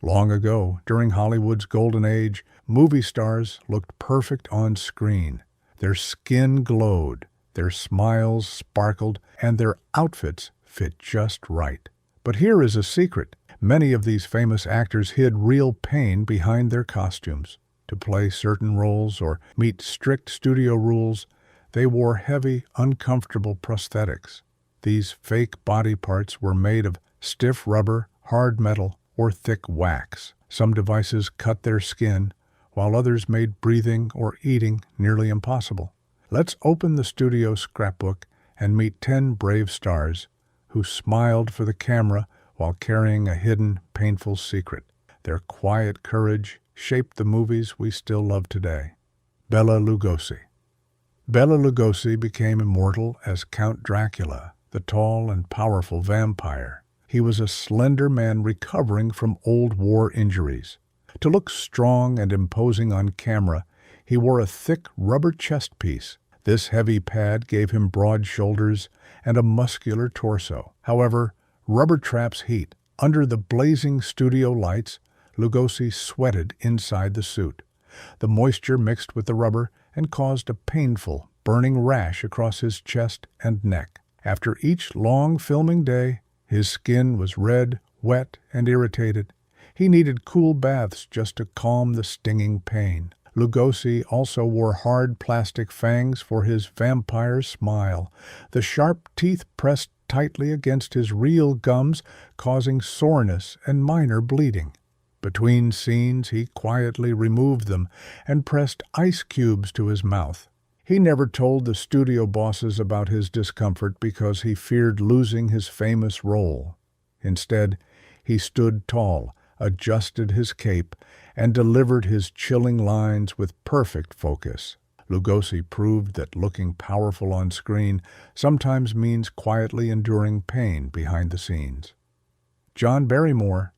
Long ago, during Hollywood's golden age, movie stars looked perfect on screen. Their skin glowed, their smiles sparkled, and their outfits fit just right. But here is a secret. Many of these famous actors hid real pain behind their costumes. To play certain roles or meet strict studio rules, they wore heavy, uncomfortable prosthetics. These fake body parts were made of stiff rubber, hard metal, or thick wax. Some devices cut their skin, while others made breathing or eating nearly impossible. Let's open the studio scrapbook and meet 10 brave stars who smiled for the camera while carrying a hidden, painful secret. Their quiet courage shaped the movies we still love today. Bela Lugosi. Bela Lugosi became immortal as Count Dracula, the tall and powerful vampire. He was a slender man recovering from old war injuries. To look strong and imposing on camera, he wore a thick rubber chest piece. This heavy pad gave him broad shoulders and a muscular torso. However, rubber traps heat. Under the blazing studio lights, Lugosi sweated inside the suit. The moisture mixed with the rubber and caused a painful, burning rash across his chest and neck. After each long filming day, his skin was red, wet, and irritated. He needed cool baths just to calm the stinging pain. Lugosi also wore hard plastic fangs for his vampire smile. The sharp teeth pressed tightly against his real gums, causing soreness and minor bleeding. Between scenes, he quietly removed them and pressed ice cubes to his mouth. He never told the studio bosses about his discomfort because he feared losing his famous role. Instead, he stood tall, adjusted his cape, and delivered his chilling lines with perfect focus. Lugosi proved that looking powerful on screen sometimes means quietly enduring pain behind the scenes. John Barrymore.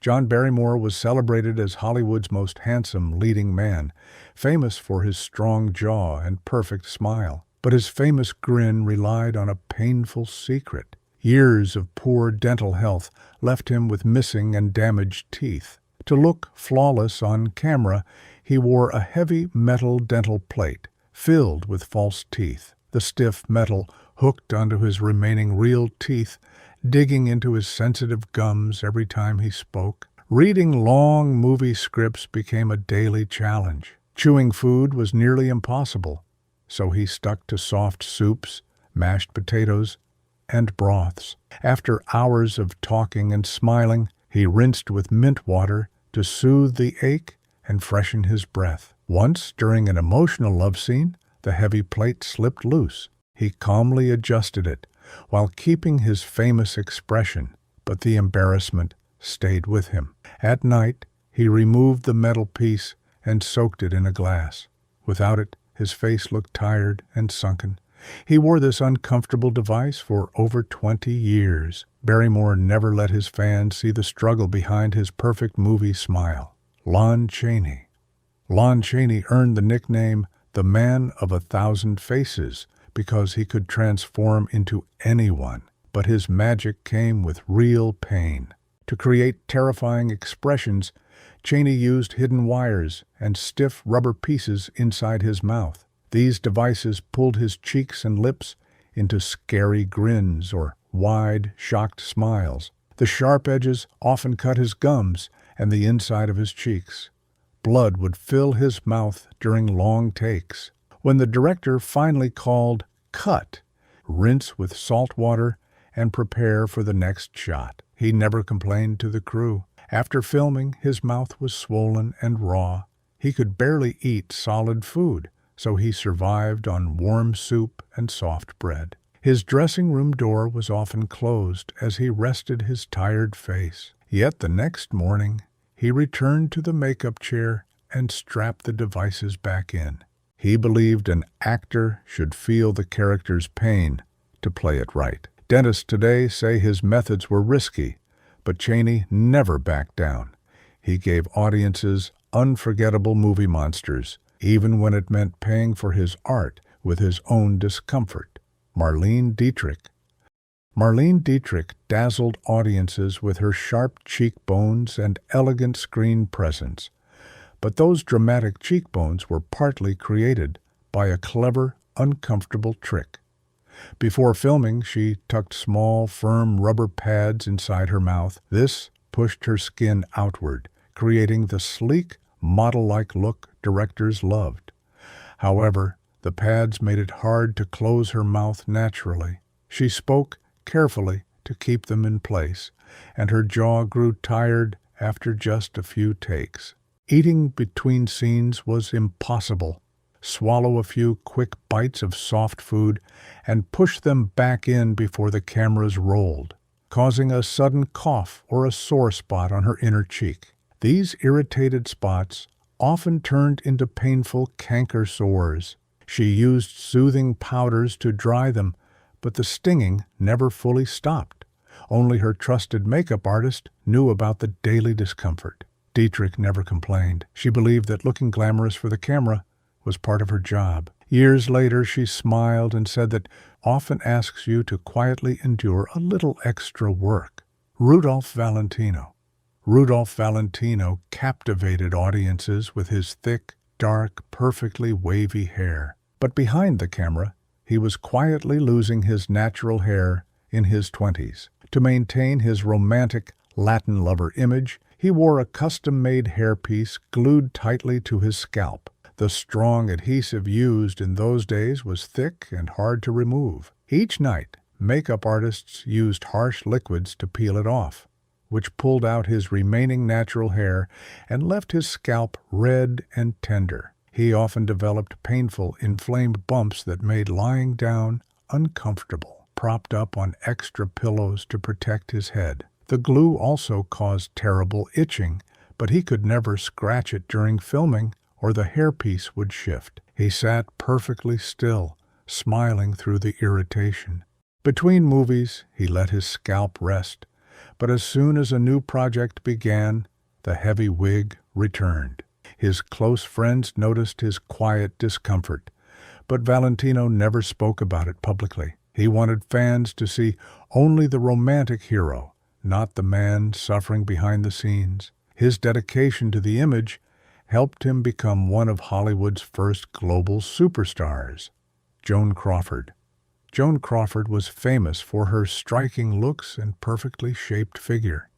John Barrymore was celebrated as Hollywood's most handsome leading man, famous for his strong jaw and perfect smile. But his famous grin relied on a painful secret. Years of poor dental health left him with missing and damaged teeth. To look flawless on camera, he wore a heavy metal dental plate filled with false teeth. The stiff metal hooked onto his remaining real teeth, digging into his sensitive gums every time he spoke. Reading long movie scripts became a daily challenge. Chewing food was nearly impossible, so he stuck to soft soups, mashed potatoes, and broths. After hours of talking and smiling, he rinsed with mint water to soothe the ache and freshen his breath. Once, during an emotional love scene, the heavy plate slipped loose. He calmly adjusted it, while keeping his famous expression, but the embarrassment stayed with him. At night, he removed the metal piece and soaked it in a glass. Without it, his face looked tired and sunken. He wore this uncomfortable device for over 20 years. Barrymore never let his fans see the struggle behind his perfect movie smile. Lon Chaney. Lon Chaney earned the nickname the Man of 1,000 Faces because he could transform into anyone, but his magic came with real pain. To create terrifying expressions, Chaney used hidden wires and stiff rubber pieces inside his mouth. These devices pulled his cheeks and lips into scary grins or wide, shocked smiles. The sharp edges often cut his gums and the inside of his cheeks. Blood would fill his mouth during long takes. When the director finally called "cut," rinse with salt water and prepare for the next shot. He never complained to the crew. After filming, his mouth was swollen and raw. He could barely eat solid food, so he survived on warm soup and soft bread. His dressing room door was often closed as he rested his tired face. Yet the next morning, he returned to the makeup chair and strapped the devices back in. He believed an actor should feel the character's pain to play it right. Dentists today say his methods were risky, but Chaney never backed down. He gave audiences unforgettable movie monsters, even when it meant paying for his art with his own discomfort. Marlene Dietrich. Marlene Dietrich dazzled audiences with her sharp cheekbones and elegant screen presence, but those dramatic cheekbones were partly created by a clever, uncomfortable trick. Before filming, she tucked small, firm rubber pads inside her mouth. This pushed her skin outward, creating the sleek, model-like look directors loved. However, the pads made it hard to close her mouth naturally. She spoke carefully to keep them in place, and her jaw grew tired after just a few takes. Eating between scenes was impossible. Swallow a few quick bites of soft food and push them back in before the cameras rolled, causing a sudden cough or a sore spot on her inner cheek. These irritated spots often turned into painful canker sores. She used soothing powders to dry them, but the stinging never fully stopped. Only her trusted makeup artist knew about the daily discomfort. Dietrich never complained. She believed that looking glamorous for the camera was part of her job. Years later, she smiled and said that often asks you to quietly endure a little extra work. Rudolph Valentino. Rudolph Valentino captivated audiences with his thick, dark, perfectly wavy hair. But behind the camera, he was quietly losing his natural hair in his 20s. To maintain his romantic Latin lover image, he wore a custom-made hairpiece glued tightly to his scalp. The strong adhesive used in those days was thick and hard to remove. Each night, makeup artists used harsh liquids to peel it off, which pulled out his remaining natural hair and left his scalp red and tender. He often developed painful, inflamed bumps that made lying down uncomfortable, propped up on extra pillows to protect his head. The glue also caused terrible itching, but he could never scratch it during filming or the hairpiece would shift. He sat perfectly still, smiling through the irritation. Between movies, he let his scalp rest, but as soon as a new project began, the heavy wig returned. His close friends noticed his quiet discomfort, but Valentino never spoke about it publicly. He wanted fans to see only the romantic hero, not the man suffering behind the scenes. His dedication to the image helped him become one of Hollywood's first global superstars. Joan Crawford. Joan Crawford was famous for her striking looks and perfectly shaped figure.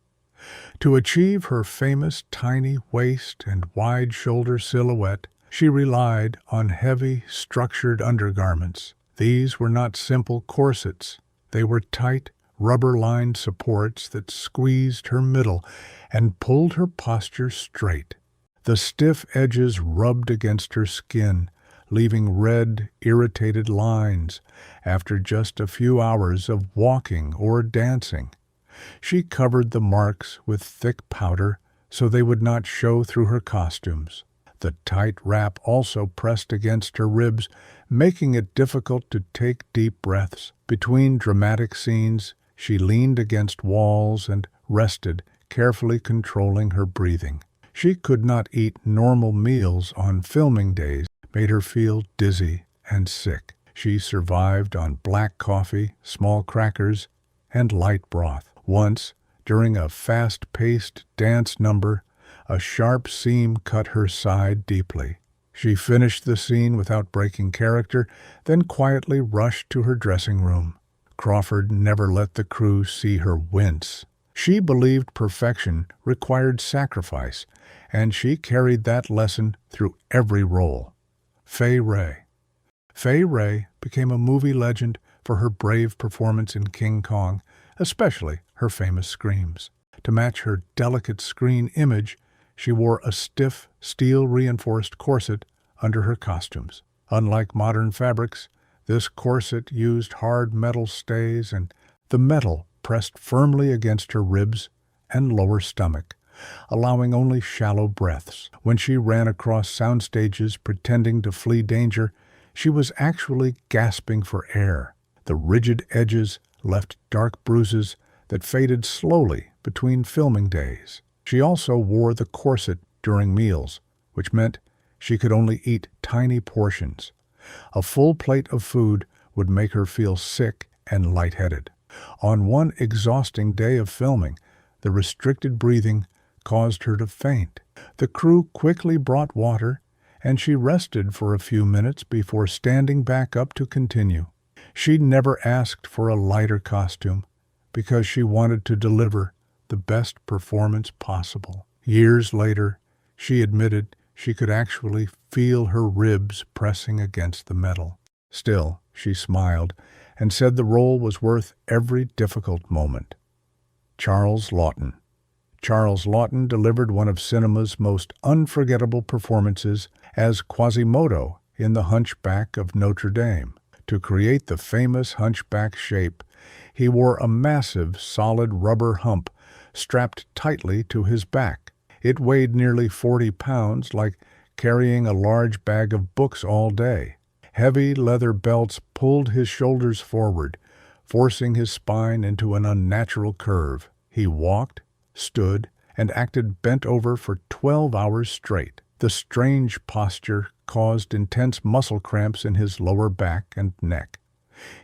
To achieve her famous tiny waist and wide shoulder silhouette, she relied on heavy, structured undergarments. These were not simple corsets. They were tight, rubber-lined supports that squeezed her middle and pulled her posture straight. The stiff edges rubbed against her skin, leaving red, irritated lines after just a few hours of walking or dancing. She covered the marks with thick powder so they would not show through her costumes. The tight wrap also pressed against her ribs, making it difficult to take deep breaths. Between dramatic scenes, she leaned against walls and rested, carefully controlling her breathing. She could not eat normal meals on filming days, made her feel dizzy and sick. She survived on black coffee, small crackers, and light broth. Once, during a fast-paced dance number, a sharp seam cut her side deeply. She finished the scene without breaking character, then quietly rushed to her dressing room. Crawford never let the crew see her wince. She believed perfection required sacrifice, and she carried that lesson through every role. Fay Wray. Fay Wray became a movie legend for her brave performance in King Kong, especially her famous screams. To match her delicate screen image, she wore a stiff, steel-reinforced corset under her costumes. Unlike modern fabrics, this corset used hard metal stays, and the metal pressed firmly against her ribs and lower stomach, allowing only shallow breaths. When she ran across sound stages pretending to flee danger, she was actually gasping for air. The rigid edges left dark bruises that faded slowly between filming days. She also wore the corset during meals, which meant she could only eat tiny portions. A full plate of food would make her feel sick and lightheaded. On one exhausting day of filming, the restricted breathing caused her to faint. The crew quickly brought water, and she rested for a few minutes before standing back up to continue. She never asked for a lighter costume because she wanted to deliver the best performance possible. Years later, she admitted she could actually feel her ribs pressing against the metal. Still, she smiled and said the role was worth every difficult moment. Charles Laughton. Charles Laughton delivered one of cinema's most unforgettable performances as Quasimodo in The Hunchback of Notre Dame. To create the famous hunchback shape, he wore a massive, solid rubber hump strapped tightly to his back. It weighed nearly 40 pounds, like carrying a large bag of books all day. Heavy leather belts pulled his shoulders forward, forcing his spine into an unnatural curve. He walked, stood, and acted bent over for 12 hours straight. The strange posture caused intense muscle cramps in his lower back and neck.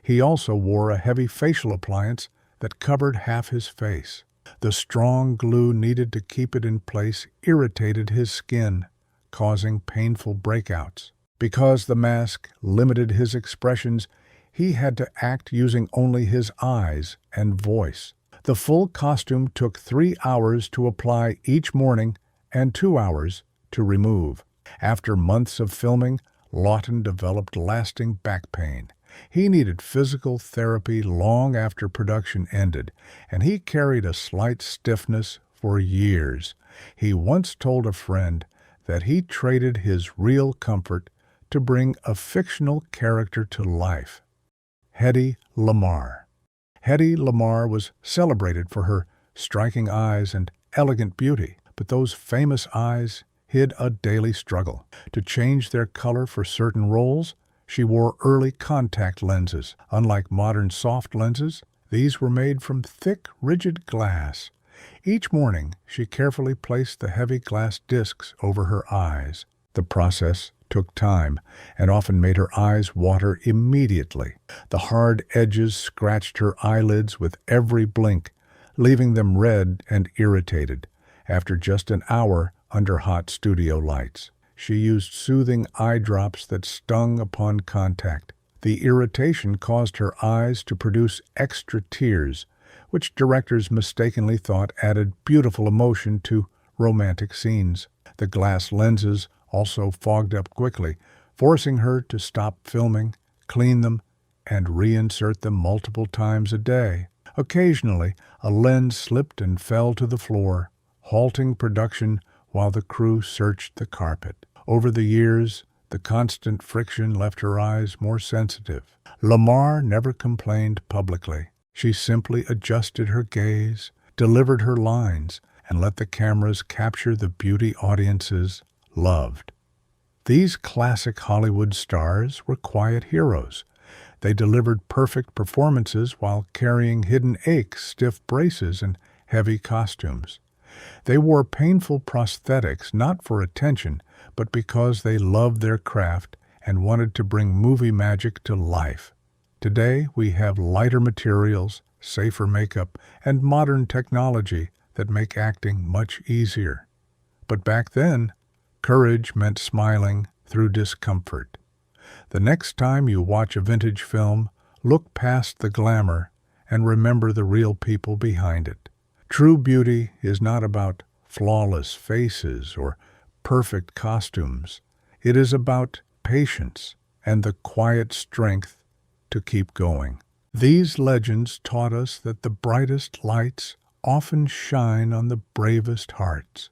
He also wore a heavy facial appliance that covered half his face. The strong glue needed to keep it in place irritated his skin, causing painful breakouts. Because the mask limited his expressions, he had to act using only his eyes and voice. The full costume took 3 hours to apply each morning and 2 hours to remove. After months of filming, Laughton developed lasting back pain. He needed physical therapy long after production ended, and he carried a slight stiffness for years. He once told a friend that he traded his real comfort to bring a fictional character to life. Hedy Lamarr. Hedy Lamarr was celebrated for her striking eyes and elegant beauty, but those famous eyes hid a daily struggle. To change their color for certain roles, she wore early contact lenses. Unlike modern soft lenses, these were made from thick, rigid glass. Each morning, she carefully placed the heavy glass discs over her eyes. The process took time and often made her eyes water immediately. The hard edges scratched her eyelids with every blink, leaving them red and irritated. After just an hour under hot studio lights, she used soothing eye drops that stung upon contact. The irritation caused her eyes to produce extra tears, which directors mistakenly thought added beautiful emotion to romantic scenes. The glass lenses also fogged up quickly, forcing her to stop filming, clean them, and reinsert them multiple times a day. Occasionally, a lens slipped and fell to the floor, halting production while the crew searched the carpet. Over the years, the constant friction left her eyes more sensitive. Lamarr never complained publicly. She simply adjusted her gaze, delivered her lines, and let the cameras capture the beauty audiences loved. These classic Hollywood stars were quiet heroes. They delivered perfect performances while carrying hidden aches, stiff braces, and heavy costumes. They wore painful prosthetics not for attention, but because they loved their craft and wanted to bring movie magic to life. Today, we have lighter materials, safer makeup, and modern technology that make acting much easier. But back then, courage meant smiling through discomfort. The next time you watch a vintage film, look past the glamour and remember the real people behind it. True beauty is not about flawless faces or perfect costumes. It is about patience and the quiet strength to keep going. These legends taught us that the brightest lights often shine on the bravest hearts.